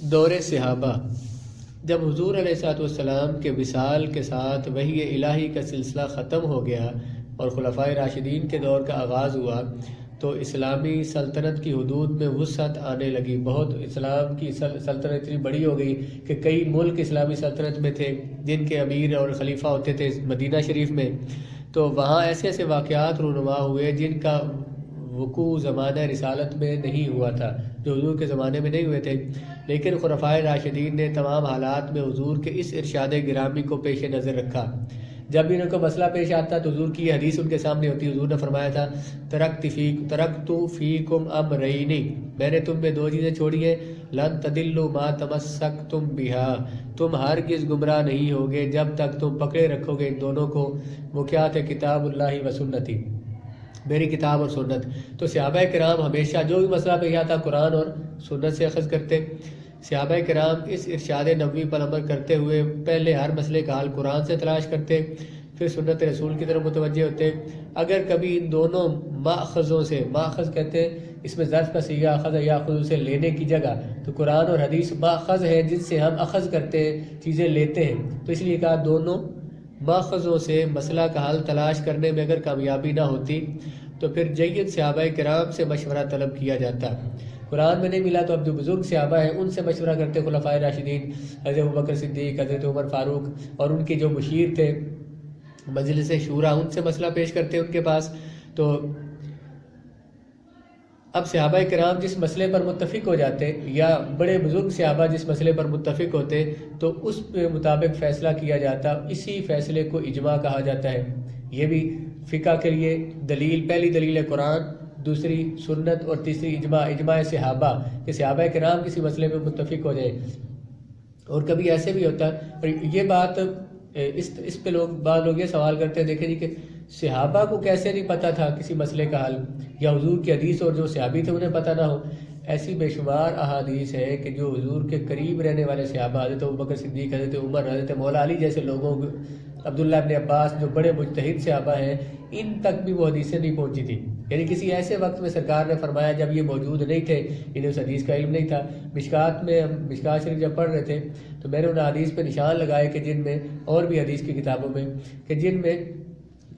دور صحابہ۔ جب حضور علیہ الصلوۃ والسلام کے وصال کے ساتھ وحی الہی کا سلسلہ ختم ہو گیا اور خلفائے راشدین کے دور کا آغاز ہوا تو اسلامی سلطنت کی حدود میں وسعت آنے لگی۔ بہت اسلام کی سلطنت اتنی بڑی ہو گئی کہ کئی ملک اسلامی سلطنت میں تھے جن کے امیر اور خلیفہ ہوتے تھے مدینہ شریف میں، تو وہاں ایسے ایسے واقعات رونما ہوئے جن کا وقوع زمانہ رسالت میں نہیں ہوا تھا، جو حضور کے زمانے میں نہیں ہوئے تھے، لیکن خلفائے راشدین نے تمام حالات میں حضور کے اس ارشاد گرامی کو پیش نظر رکھا۔ جب بھی ان کو مسئلہ پیش آتا تو حضور کی یہ حدیث ان کے سامنے ہوتی۔ حضور نے فرمایا تھا ترکت فیکم امرین، میں نے تم میں دو چیزیں چھوڑی ہیں، لن تدلوا ما تمسکتم بہا، تم ہرگز گمراہ نہیں ہوگے جب تک تم پکڑے رکھو گے ان دونوں کو۔ وہ کیا تھے؟ کتاب اللہ و سنتی، میری کتاب اور سنت۔ تو صحابہ کرام ہمیشہ جو بھی مسئلہ پیش آتا قرآن اور سنت سے اخذ کرتے۔ صحابہ کرام اس ارشاد نبوی پر عمل کرتے ہوئے پہلے ہر مسئلے کا حل قرآن سے تلاش کرتے، پھر سنت رسول کی طرف متوجہ ہوتے۔ اگر کبھی ان دونوں ماخذوں سے، ماخذ کہتے ہیں اس میں ظرف کا صیغہ اخذ یاخذ سے لینے کی جگہ، تو قرآن اور حدیث ماخذ ہے جن سے ہم اخذ کرتے ہیں، چیزیں لیتے ہیں، تو اس لیے کہا دونوں ماخذوں سے مسئلہ کا حل تلاش کرنے میں اگر کامیابی نہ ہوتی تو پھر جید صحابہ کرام سے مشورہ طلب کیا جاتا۔ قرآن میں نہیں ملا تو اب جو بزرگ صحابہ ہیں ان سے مشورہ کرتے، خلفائے راشدین، حضرت ابوبکر صدیق، حضرت عمر فاروق، اور ان کے جو مشیر تھے مجلس شورا، ان سے مسئلہ پیش کرتے ان کے پاس۔ تو اب صحابہ کرام جس مسئلے پر متفق ہو جاتے یا بڑے بزرگ صحابہ جس مسئلے پر متفق ہوتے تو اس کے مطابق فیصلہ کیا جاتا، اسی فیصلے کو اجماع کہا جاتا ہے۔ یہ بھی فقہ کے لیے دلیل، پہلی دلیل ہے قرآن، دوسری سنت، اور تیسری اجماع صحابہ، کہ صحابہ کرام کسی مسئلے میں متفق ہو جائے۔ اور کبھی ایسے بھی ہوتا ہے، اور یہ بات اس پہ بعض لوگ یہ سوال کرتے ہیں، دیکھیں جی کہ صحابہ کو کیسے نہیں پتہ تھا کسی مسئلے کا حل، یا حضور کی حدیث اور جو صحابی تھے انہیں پتہ نہ ہو۔ ایسی بے شمار احادیث ہے کہ جو حضور کے قریب رہنے والے صحابہ، حضرت ابوبکر صدیق، حضرت عمر، حضرت مولا علی جیسے لوگوں، عبداللہ ابن عباس، جو بڑے مجتہد صحابہ ہیں، ان تک بھی وہ حدیثیں نہیں پہنچی تھی۔ یعنی کسی ایسے وقت میں سرکار نے فرمایا جب یہ موجود نہیں تھے، انہیں اس حدیث کا علم نہیں تھا۔ مشکات شریف جب پڑھ رہے تھے تو میں نے ان حدیث پہ نشان لگائے کہ جن میں، اور بھی حدیث کی کتابوں میں، کہ جن میں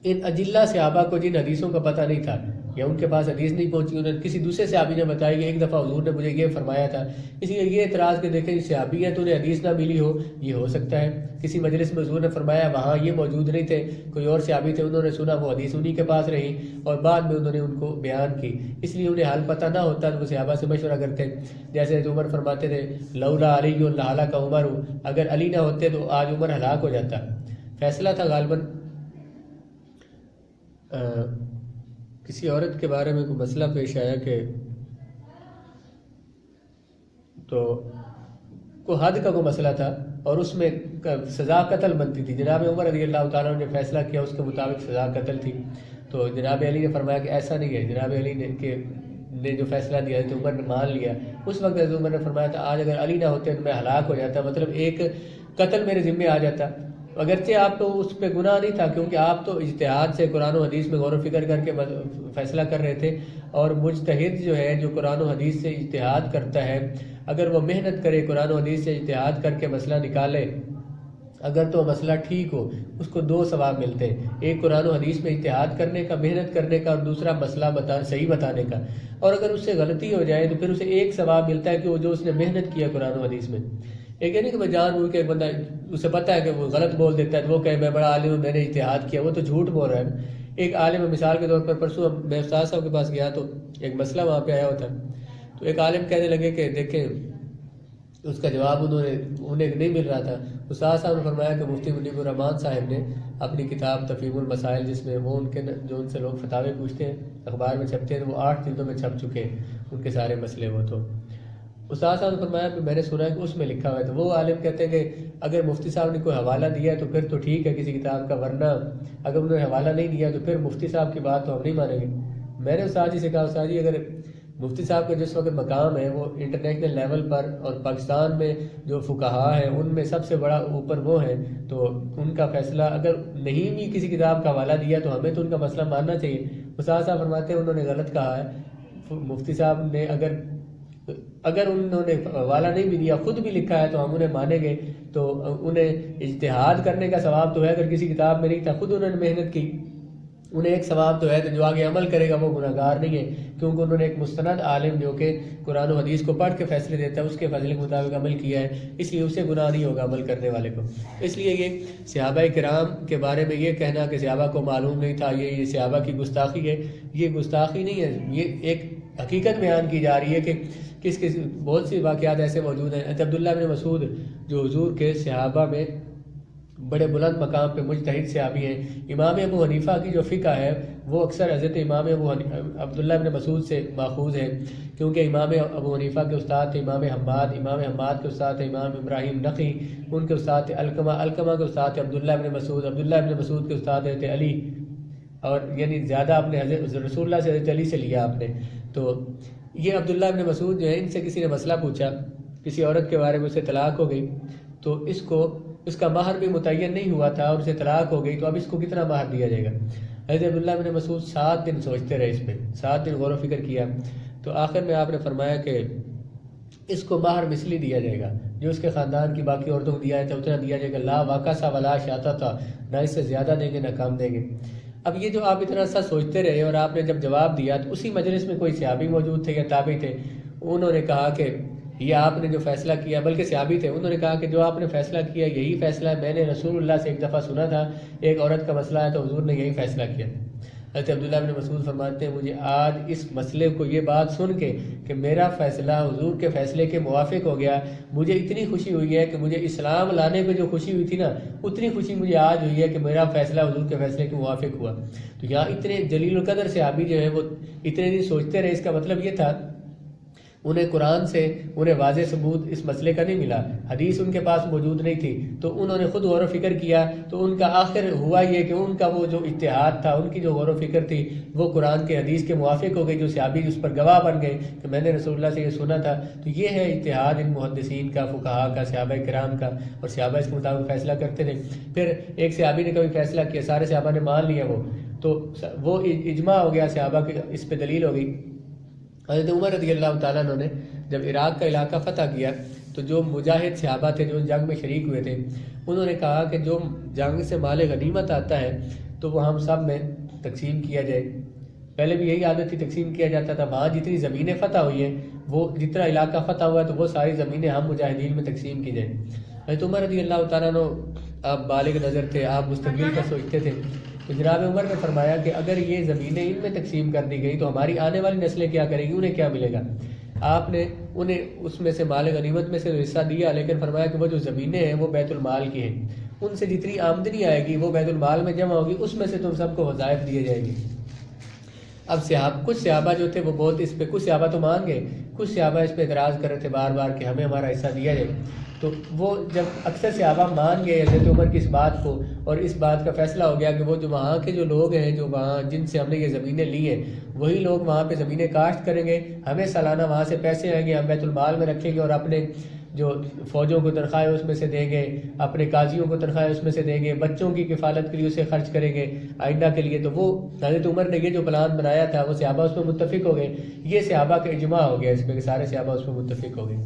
ان اجلہ صحابہ کو جن حدیثوں کا پتہ نہیں تھا یا ان کے پاس حدیث نہیں پہنچی، انہیں کسی دوسرے صحابی نے بتایا کہ ایک دفعہ حضور نے مجھے یہ فرمایا تھا۔ اسی لیے یہ اعتراض کہ دیکھیں صحابی ہیں تو انہیں حدیث نہ ملی ہو، یہ ہو سکتا ہے کسی مجلس میں حضور نے فرمایا وہاں یہ موجود نہیں تھے، کوئی اور صحابی تھے، انہوں نے سنا، وہ حدیث انہی کے پاس رہی اور بعد میں انہوں نے ان کو بیان کی، اس لیے انہیں حال پتہ نہ ہوتا تو وہ صحابہ سے مشورہ کرتے۔ جیسے عمر فرماتے تھے لولا علی لہلک عمر، اگر علی نہ ہوتے تو آج عمر ہلاک ہو جاتا۔ فیصلہ تھا غالباً کسی عورت کے بارے میں کوئی مسئلہ پیش آیا کہ تو کوئی حد کا کوئی مسئلہ تھا اور اس میں سزا قتل بنتی تھی۔ جناب عمر رضی اللہ تعالیٰ نے فیصلہ کیا، اس کے مطابق سزا قتل تھی۔ تو جناب علی نے فرمایا کہ ایسا نہیں ہے، جناب علی نے جو فیصلہ دیا حضرت عمر نے مان لیا۔ اس وقت حضرت عمر نے فرمایا تھا آج اگر علی نہ ہوتے تو میں ہلاک ہو جاتا، مطلب ایک قتل میرے ذمے آ جاتا۔ اگرچہ آپ تو اس پہ گناہ نہیں تھا کیونکہ آپ تو اجتہاد سے قرآن و حدیث میں غور و فکر کر کے فیصلہ کر رہے تھے، اور مجتہد جو ہے جو قرآن و حدیث سے اجتہاد کرتا ہے، اگر وہ محنت کرے قرآن و حدیث سے اجتہاد کر کے مسئلہ نکالے، اگر تو مسئلہ ٹھیک ہو اس کو دو ثواب ملتے ہیں، ایک قرآن و حدیث میں اجتہاد کرنے کا، محنت کرنے کا، اور دوسرا مسئلہ صحیح بتانے کا۔ اور اگر اس سے غلطی ہو جائے تو پھر اسے ایک ثواب ملتا ہے کہ وہ جو اس نے محنت کیا قرآن و حدیث میں۔ ایک نہیں کہ میں جان بوجھ کے ایک بندہ اسے پتہ ہے کہ وہ غلط بول دیتا ہے تو وہ کہے میں بڑا عالم ہوں میں نے اجتہاد کیا، وہ تو جھوٹ بول رہا ہے۔ ایک عالم مثال کے طور پر پرسوں میں استاد صاحب کے پاس گیا تو ایک مسئلہ وہاں پہ آیا ہوتا ہے، تو ایک عالم کہنے لگے کہ دیکھیں اس کا جواب انہیں نہیں مل رہا تھا۔ استاد صاحب نے فرمایا کہ مفتی منیب الرحمان صاحب نے اپنی کتاب تفہیم المسائل، جس میں وہ ان سے لوگ فتاوے پوچھتے ہیں اخبار میں چھپتے ہیں، وہ 8 جلدوں میں چھپ چکے ہیں ان کے سارے مسئلے۔ وہ تو استاد صاحب نے فرمایا کہ میں نے سنا ہے کہ اس میں لکھا ہوا ہے، تو وہ عالم کہتے ہیں کہ اگر مفتی صاحب نے کوئی حوالہ دیا ہے تو پھر تو ٹھیک ہے کسی کتاب کا، ورنہ اگر انہوں نے حوالہ نہیں دیا تو پھر مفتی صاحب کی بات تو ہم نہیں مانیں گے۔ میں نے استاد جی سے کہا استاد جی اگر مفتی صاحب کا جس وقت مقام ہے وہ انٹرنیشنل لیول پر، اور پاکستان میں جو فقہا ہیں ان میں سب سے بڑا اوپر وہ ہیں، تو ان کا فیصلہ اگر نہیں بھی کسی کتاب کا حوالہ دیا تو ہمیں تو ان کا مسئلہ ماننا چاہیے۔ استاد صاحب فرماتے ہیں انہوں نے غلط کہا ہے، مفتی صاحب نے اگر اگر انہوں نے حوالہ نہیں بھی دیا، خود بھی لکھا ہے تو ہم انہیں مانیں گے، تو انہیں اجتہاد کرنے کا ثواب تو ہے، اگر کسی کتاب میں نہیں تھا خود انہوں نے محنت کی، انہیں ایک ثواب تو ہے، تو جو آگے عمل کرے گا وہ گناہگار نہیں ہے، کیونکہ انہوں نے ایک مستند عالم جو کہ قرآن و حدیث کو پڑھ کے فیصلے دیتا ہے اس کے فیصلے کے مطابق عمل کیا ہے، اس لیے اسے گناہ نہیں ہوگا عمل کرنے والے کو۔ اس لیے یہ صحابہ کرام کے بارے میں یہ کہنا کہ صحابہ کو معلوم نہیں تھا، یہ صحابہ کی گستاخی ہے، یہ گستاخی نہیں ہے، یہ ایک حقیقت بیان کی جا رہی ہے کہ کس بہت سی واقعات ایسے موجود ہیں۔ عبداللہ بن مسعود جو حضور کے صحابہ میں بڑے بلند مقام پہ مجتہد صحابی ہیں، امام ابو حنیفہ کی جو فقہ ہے وہ اکثر حضرت امام عبداللہ بن مسعود سے ماخوذ ہے، کیونکہ امام ابو حنیفہ کے استاد تھے امام حماد کے استاد تھے امام ابراہیم نقی، ان کے استاد تھے علقمہ کے استاد تھے عبداللہ بن مسعود کے استاد تھے علی، اور یعنی زیادہ اپنے حضرت رسول اللہ سے حضرت علی سے لیا آپ نے۔ تو یہ عبداللہ بن مسعود جو ہے، ان سے کسی نے مسئلہ پوچھا، کسی عورت کے بارے میں، اسے طلاق ہو گئی، تو اس کا مہر بھی متعین نہیں ہوا تھا اور اسے طلاق ہو گئی، تو اب اس کو کتنا مہر دیا جائے گا؟ حضرت عبداللہ بن مسعود 7 دن سوچتے رہے، اس پہ 7 دن غور و فکر کیا، تو آخر میں آپ نے فرمایا کہ اس کو مہر مثلی دیا جائے گا، جو اس کے خاندان کی باقی عورتوں کو دیا تھا اتنا دیا جائے گا، لا واقع سا ولا شاتا تھا، نہ اس سے زیادہ دیں گے نہ کم دیں گے۔ اب یہ جو آپ اتنا سا سوچتے رہے اور آپ نے جب جواب دیا تو اسی مجلس میں کوئی صحابی موجود تھے یا تابعی تھے، انہوں نے کہا کہ یہ آپ نے جو فیصلہ کیا، بلکہ صحابی تھے، انہوں نے کہا کہ جو آپ نے فیصلہ کیا یہی فیصلہ ہے، میں نے رسول اللہ سے ایک دفعہ سنا تھا ایک عورت کا مسئلہ ہے تو حضور نے یہی فیصلہ کیا۔ حضرت عبداللہ بن مسعود فرماتے ہیں مجھے آج اس مسئلے کو یہ بات سن کے کہ میرا فیصلہ حضور کے فیصلے کے موافق ہو گیا، مجھے اتنی خوشی ہوئی ہے کہ مجھے اسلام لانے پہ جو خوشی ہوئی تھی نا، اتنی خوشی مجھے آج ہوئی ہے کہ میرا فیصلہ حضور کے فیصلے کے موافق ہوا۔ تو یہاں اتنے جلیل القدر صحابی جو ہیں وہ اتنے دن سوچتے رہے، اس کا مطلب یہ تھا انہیں قرآن سے انہیں واضح ثبوت اس مسئلے کا نہیں ملا، حدیث ان کے پاس موجود نہیں تھی، تو انہوں نے خود غور و فکر کیا، تو ان کا آخر ہوا یہ کہ ان کا وہ جو اجتہاد تھا، ان کی جو غور و فکر تھی، وہ قرآن کے حدیث کے موافق ہو گئی، جو صحابی اس پر گواہ بن گئے کہ میں نے رسول اللہ سے یہ سنا تھا۔ تو یہ ہے اجتہاد ان محدثین کا، فقہاء کا، صحابہ کرام کا، اور صحابہ اس کے مطابق فیصلہ کرتے تھے۔ پھر ایک صحابی نے کبھی فیصلہ کیا، سارے صحابہ نے مان لیا، تو وہ اجماع ہو گیا صحابہ کی، اس پہ دلیل ہو گئی۔ حضرت عمر رضی اللہ تعالیٰ عنہ نے جب عراق کا علاقہ فتح کیا تو جو مجاہد صحابہ تھے جو جنگ میں شریک ہوئے تھے، انہوں نے کہا کہ جو جنگ سے مال غنیمت آتا ہے تو وہ ہم سب میں تقسیم کیا جائے۔ پہلے بھی یہی عادت تھی، تقسیم کیا جاتا تھا، وہاں جتنی زمینیں فتح ہوئی ہیں، وہ جتنا علاقہ فتح ہوا ہے تو وہ ساری زمینیں ہم مجاہدین میں تقسیم کی جائیں۔ حضرت عمر رضی اللہ تعالیٰ عنہ آپ بالغ نظر تھے، آپ مستقبل کا سوچتے تھے، تو جناب عمر نے فرمایا کہ اگر یہ زمینیں ان میں تقسیم کر دی گئی تو ہماری آنے والی نسلیں کیا کریں گی، انہیں کیا ملے گا؟ آپ نے انہیں اس میں سے مال غنیمت میں سے حصہ دیا، لیکن فرمایا کہ وہ جو زمینیں ہیں وہ بیت المال کی ہیں، ان سے جتنی آمدنی آئے گی وہ بیت المال میں جمع ہوگی، اس میں سے تم سب کو وظائف دیے جائیں گے۔ اب کچھ صحابہ جو تھے وہ بہت اس پہ، کچھ صحابہ تو مان گئے، کچھ صحابہ اس پہ اعتراض کر رہے تھے بار بار کہ ہمیں ہمارا حصہ دیا جائے۔ تو وہ جب اکثر صحابہ مان گئے حضرت عمر کی اس بات کو، اور اس بات کا فیصلہ ہو گیا کہ وہ جو وہاں کے جو لوگ ہیں، جو وہاں جن سے ہم نے یہ زمینیں لی ہیں، وہی لوگ وہاں پہ زمینیں کاشت کریں گے، ہمیں سالانہ وہاں سے پیسے آئیں گے، ہم بیت المال میں رکھیں گے، اور اپنے جو فوجوں کو تنخواہیں اس میں سے دیں گے، اپنے قاضیوں کو تنخواہیں اس میں سے دیں گے، بچوں کی کفالت کے لیے اسے خرچ کریں گے آئندہ کے لیے۔ تو وہ حضرت عمر نے یہ جو پلان بنایا تھا وہ صحابہ اس پہ متفق ہو گئے، یہ صحابہ کا اجماع ہو گیا اس پہ کہ سارے صحابہ اس پہ متفق ہو گئے۔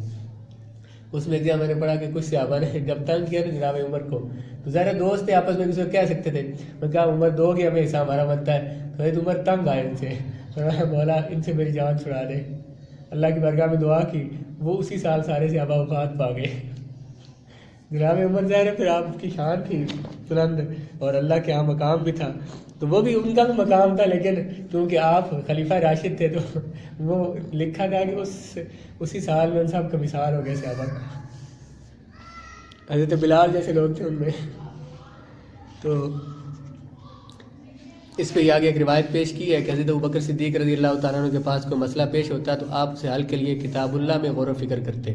اس میں میں نے پڑھا کہ کچھ صحابہ نے جب تنگ کیا نا جناب عمر کو، تو ظاہر دوست تھے آپس میں کسی کو کہہ سکتے تھے، میں کہا عمر دو گے ہمیں حصہ ہمارا بنتا ہے، تو حضرت عمر تنگ آئے ان سے، مولا ان سے میری جان چھڑا دے۔ اللہ کی بارگاہ میں دعا کی، وہ اسی سال سارے صحابہ وفات پا گئے۔ جناب عمر ظاہر پھر آپ کی شان تھی بلند، اور اللہ کے یہاں مقام بھی تھا، تو وہ بھی ان کا بھی مقام تھا، لیکن کیونکہ آپ خلیفہ راشد تھے تو وہ لکھا گیا کہ اسی سال میں ان سب کا مثال ہو گیا صحابہ کا۔ حضرت بلال جیسے لوگ تھے ان میں۔ تو اس پہ آگے ایک روایت پیش کی ہے کہ حضرت ابوبکر صدیق رضی اللہ تعالیٰ عنہ کے پاس کوئی مسئلہ پیش ہوتا تو آپ سے حل کے لیے کتاب اللہ میں غور و فکر کرتے،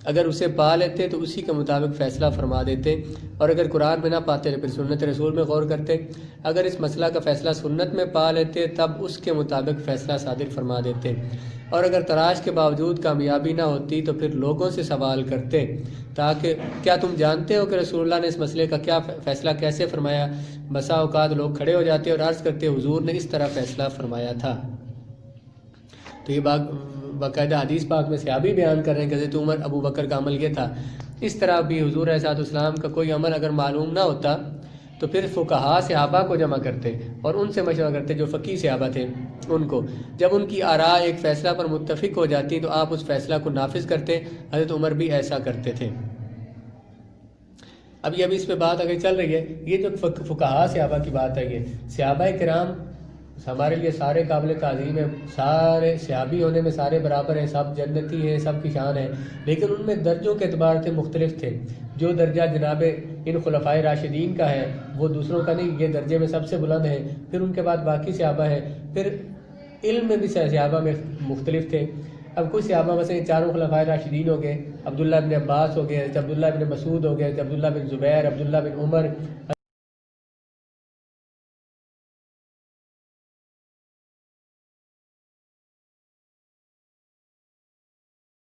اگر اسے پا لیتے تو اسی کے مطابق فیصلہ فرما دیتے، اور اگر قرآن میں نہ پاتے تو پھر سنت رسول میں غور کرتے، اگر اس مسئلہ کا فیصلہ سنت میں پا لیتے تب اس کے مطابق فیصلہ صادر فرما دیتے، اور اگر تلاش کے باوجود کامیابی نہ ہوتی تو پھر لوگوں سے سوال کرتے تاکہ کیا تم جانتے ہو کہ رسول اللہ نے اس مسئلے کا کیا فیصلہ کیسے فرمایا؟ بسا اوقات لوگ کھڑے ہو جاتے اور عرض کرتے حضور نے اس طرح فیصلہ فرمایا تھا۔ تو یہ باقاعدہ حدیث پاک میں صحابی بیان کر رہے ہیں کہ حضرت عمر ابو بکر کا عمل یہ تھا. اس طرح بھی حضور علیہ الصلوۃ والسلام کا کوئی عمل اگر معلوم نہ ہوتا تو پھر فقہا صحابہ کو جمع کرتے اور ان سے مشورہ کرتے جو فقیہ صحابہ تھے ان کو. جب ان کی آراء ایک فیصلہ پر متفق ہو جاتی تو آپ اس فیصلہ کو نافذ کرتے. حضرت عمر بھی ایسا کرتے تھے. ابھی اس پہ بات اگر چل رہی ہے، یہ جو فقہا صحابہ کی بات ہے، یہ صحابہ کرام ہمارے لیے سارے قابل تعظیم ہیں، سارے صحابی ہونے میں سارے برابر ہیں، سب جنتی ہیں، سب کی شان ہے، لیکن ان میں درجوں کے اعتبار سے مختلف تھے. جو درجہ جناب ان خلفائے راشدین کا ہے وہ دوسروں کا نہیں، یہ درجے میں سب سے بلند ہے. پھر ان کے بعد باقی صحابہ ہیں. پھر علم میں بھی صحابہ میں مختلف تھے. اب کچھ صحابہ میں سے چاروں خلفائے راشدین ہو گئے، عبداللہ بن عباس ہو گئے، عبداللہ بن مسعود ہو گئے، عبداللہ بن زبیر، عبداللہ بن عمر،